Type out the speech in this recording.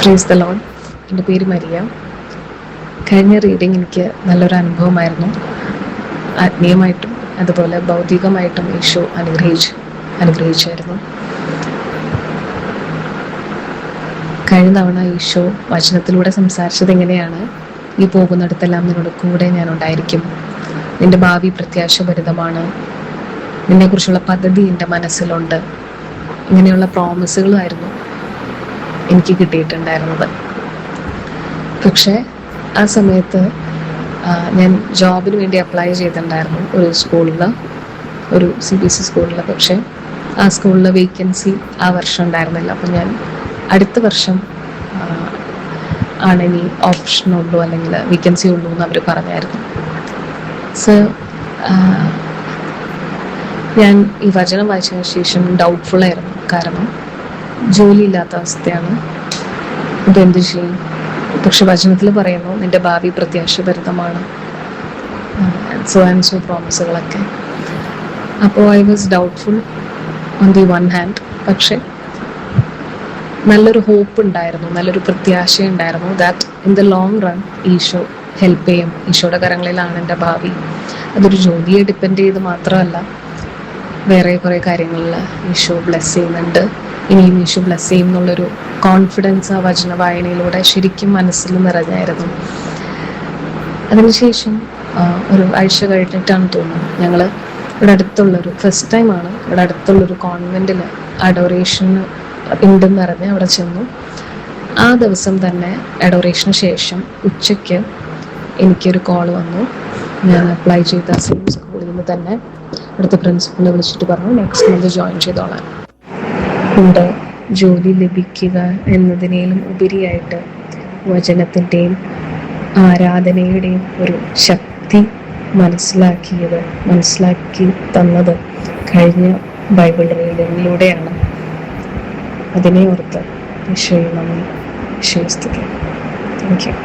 Praise the Lord. എൻ്റെ പേര് Maria. കഴിഞ്ഞ റീഡിങ് എനിക്ക് നല്ലൊരു അനുഭവമായിരുന്നു. ആത്മീയമായിട്ടും അതുപോലെ ഭൗതികമായിട്ടും ഈശോ അനുഗ്രഹിച്ചായിരുന്നു. കഴിഞ്ഞ തവണ ഈശോ വചനത്തിലൂടെ സംസാരിച്ചത് എങ്ങനെയാണ്, ഈ പോകുന്നിടത്തെല്ലാം നിന്നോട് കൂടെ ഞാൻ ഉണ്ടായിരിക്കും, നിന്റെ ഭാവി പ്രത്യാശഭരിതമാണ്, നിന്നെക്കുറിച്ചുള്ള പദ്ധതി എൻ്റെ മനസ്സിലുണ്ട്, ഇങ്ങനെയുള്ള പ്രോമിസുകളുമായിരുന്നു എനിക്ക് കിട്ടിയിട്ടുണ്ടായിരുന്നത്. പക്ഷേ ആ സമയത്ത് ഞാൻ ജോബിന് വേണ്ടി അപ്ലൈ ചെയ്തിട്ടുണ്ടായിരുന്നു ഒരു സ്കൂളിൽ, ഒരു CBSE സ്കൂളിൽ. പക്ഷേ ആ സ്കൂളിൽ വേക്കൻസി ആ വർഷം ഉണ്ടായിരുന്നില്ല. അപ്പം ഞാൻ അടുത്ത വർഷം ആണ് ഇനി ഓപ്ഷനുള്ളൂ അല്ലെങ്കിൽ വേക്കൻസി ഉള്ളൂ എന്ന് അവർ പറഞ്ഞായിരുന്നു. സോ ഞാൻ ഈ വചനം വായിച്ചതിന് ശേഷം ഡൗട്ട്ഫുള്ളായിരുന്നു. കാരണം ജോലിയില്ലാത്ത അവസ്ഥയാണ്, ഇതെന്ത് ചെയ്യും? പക്ഷെ വചനത്തിൽ പറയുന്നു നിന്റെ ഭാവി പ്രത്യാശഭരിതമാണ്, സോ ആൻഡ് സോ പ്രോമിസുകളൊക്കെ. അപ്പോൾ I was doubtful on the one hand. പക്ഷെ നല്ലൊരു ഹോപ്പ് ഉണ്ടായിരുന്നു, നല്ലൊരു പ്രത്യാശ ഉണ്ടായിരുന്നു that in the long run Isho help ചെയ്യും. ഈശോയുടെ കരങ്ങളിലാണ് എൻ്റെ ഭാവി. അതൊരു ജോലിയെ ഡിപ്പെൻഡ് ചെയ്ത് മാത്രമല്ല, വേറെ കുറേ കാര്യങ്ങളിൽ ഈശോ ബ്ലെസ് ചെയ്യുന്നുണ്ട്, ഇനിയും ഈശോ ബ്ലെസ് ചെയ്യും എന്നുള്ളൊരു കോൺഫിഡൻസ് ആ വചന വായനയിലൂടെ ശരിക്കും മനസ്സിൽ നിറഞ്ഞായിരുന്നു. അതിനുശേഷം ഒരു ആഴ്ച കഴിഞ്ഞിട്ടാണ് തോന്നുന്നു, ഞങ്ങൾ ഇവിടെ അടുത്തുള്ളൊരു ഫസ്റ്റ് ടൈമാണ് ഇവിടെ അടുത്തുള്ളൊരു കോൺവെൻറ്റിൽ അഡോറേഷന് ഉണ്ടെന്ന് പറഞ്ഞ് അവിടെ ചെന്നു. ആ ദിവസം തന്നെ അഡോറേഷന് ശേഷം ഉച്ചയ്ക്ക് എനിക്കൊരു കോൾ വന്നു. ഞാൻ അപ്ലൈ ചെയ്ത സെയിം സ്കൂളിൽ നിന്ന് തന്നെ അടുത്ത പ്രിൻസിപ്പളിനെ വിളിച്ചിട്ട് പറഞ്ഞു നെക്സ്റ്റ് മന്ത് ജോയിൻ ചെയ്തോളാൻ. ഇവിടെ ജോലി ലഭിക്കുക എന്നതിനേലും ഉപരിയായിട്ട് വചനത്തിൻ്റെയും ആരാധനയുടെയും ഒരു ശക്തി മനസ്സിലാക്കി തന്നത് കഴിഞ്ഞ ബൈബിൾ റീഡിങ്ങിലൂടെയാണ്. അതിനെ ഓർത്ത് ഈശോയെ നന്ദി, ഈശോയെ സ്തുതി. Thank you.